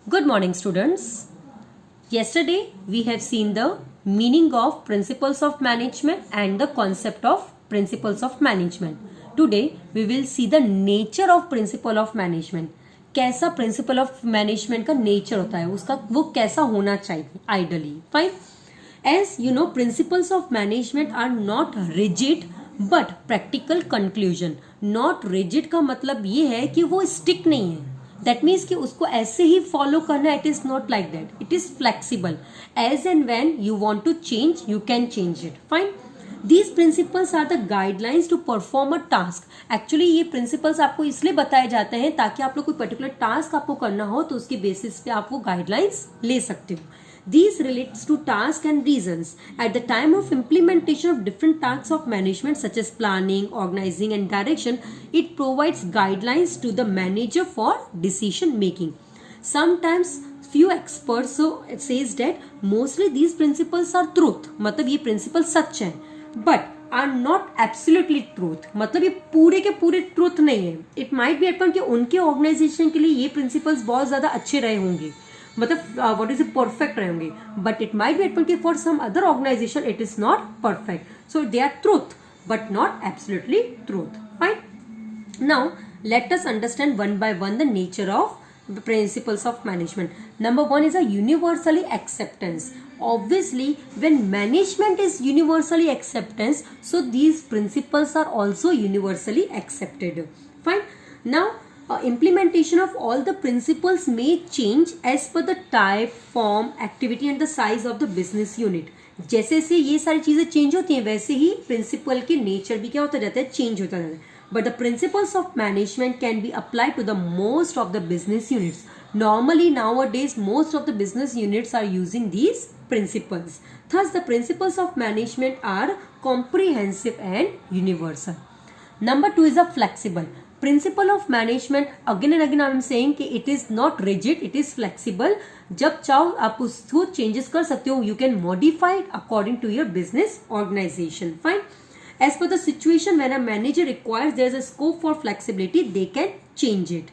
Good morning, students. Yesterday, we have seen the meaning of principles of management and the concept of principles of management. Today, we will see the nature of principle of management. कैसा principle of management का nature होता है, उसका वो कैसा होना चाहिए ideally. Fine. As you know, principles of management are not rigid but practical conclusion. Not rigid का मतलब ये है कि वो stick नहीं है. दैट मीन्स कि उसको ऐसे ही फॉलो करना. It is not like that. It is flexible. As and when you want to change you can change it. Fine. These principles are the guidelines to perform a task. Actually ये principles आपको इसलिए बताए जाते हैं ताकि आप लोग कोई पर्टिकुलर टास्क आपको करना हो तो उसके बेसिस पे आप वो गाइडलाइंस ले सकते हो. These relates to tasks and reasons. At the time of implementation of different tasks of management such as planning, organizing and direction, it provides guidelines to the manager for decision making. Sometimes few experts so it says that mostly these principles are truth. मतलब ये principles सच हैं, but are not absolutely truth. मतलब ये पूरे के पूरे truth नहीं है. It might be happen कि उनके organization के लिए ये principles बहुत ज़्यादा अच्छे रहे होंगे, मतलब व्हाट इज परफेक्ट रहेंगे, but it might be at for some other organisation it is not perfect. So they are truth but not absolutely truth. Fine. Now let us understand one by one the nature of principles of management. Number one is a universally acceptance. Obviously, when management is universally acceptance, so these principles are also universally accepted. Fine. Now implementation of all the principles may change as per the type, form, activity and the size of the business unit. जैसे से ये सारी चीजें change होती हैं वैसे ही principal के nature भी क्या होता जाता है, चेंज होता जाता है. But the principles of management can be applied to the most of the business units. Normally nowadays most of the business units are using these principles. Thus the principles of management are comprehensive and universal. Number two is a flexible. Principle of management again and again I am saying कि it is not rigid, it is flexible. जब चाहो आप उसको changes कर सकते हो. You can modify it according to your business organization. Fine. As per the situation when a manager requires there is a scope for flexibility, they can change it.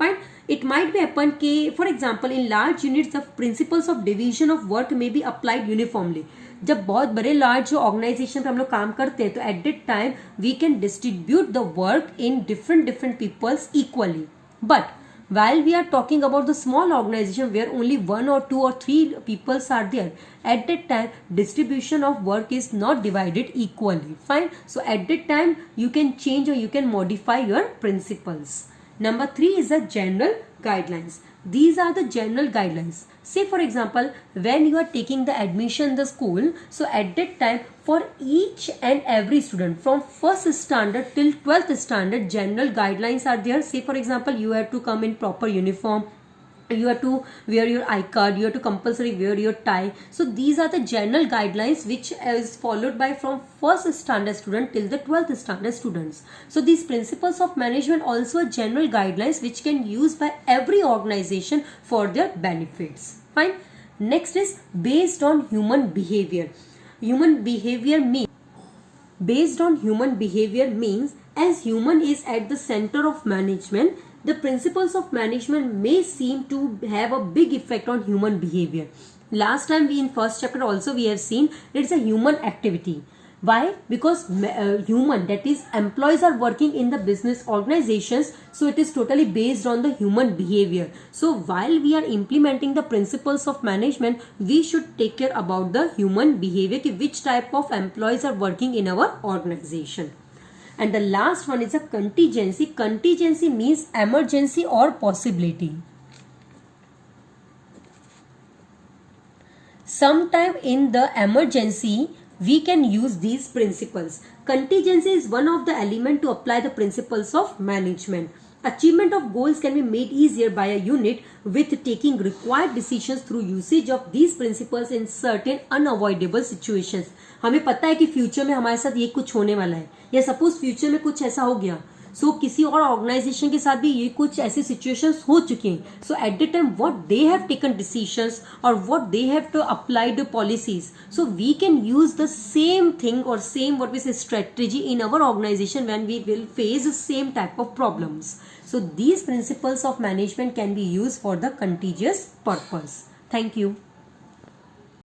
Fine. It might be happen कि for example in large units the principles of division of work may be applied uniformly. जब बहुत बड़े large organisation पे हम लोग काम करते हैं तो at that time we can distribute the work in different peoples equally. But while we are talking about the small organization where only 1 or 2 or 3 peoples are there, at that time distribution of work is not divided equally. Fine. So at that time you can change or you can modify your principles. Number 3 is the general guidelines. These are the general guidelines. Say for example when you are taking the admission in the school, so at that time for each and every student from first standard till 12th standard general guidelines are there. Say for example you have to come in proper uniform, you have to wear your I card, you have to compulsory wear your tie. So these are the general guidelines which is followed by from first standard student till the 12th standard students. So these principles of management also are general guidelines which can use by every organization for their benefits. Fine. Next is based on human behavior. Human behavior means as human is at the center of management, the principles of management may seem to have a big effect on human behavior. Last time we in first chapter also we have seen it's a human activity. Why? Because human, that is employees are working in the business organizations, so it is totally based on the human behavior. So while we are implementing the principles of management, we should take care about the human behavior, which type of employees are working in our organization. And the last one is a contingency. Contingency means emergency or possibility. Sometime in the emergency, we can use these principles. Contingency is one of the elements to apply the principles of management. Achievement of goals can be made easier by a unit with taking required decisions through usage of these principles in certain unavoidable situations. हमें पता है कि future में हमारे साथ ये कुछ होने वाला है, या सपोज फ्यूचर में कुछ ऐसा हो गया, सो किसी और ऑर्गेनाइजेशन के साथ भी ये कुछ ऐसे सिचुएशंस हो चुके हैं. So at the time what they have taken decisions और what they have to applied policies, so we can use the same thing or same what we say strategy in our organization when we will face the same type of problems. So these principles of management can be used for the contagious purpose. Thank you.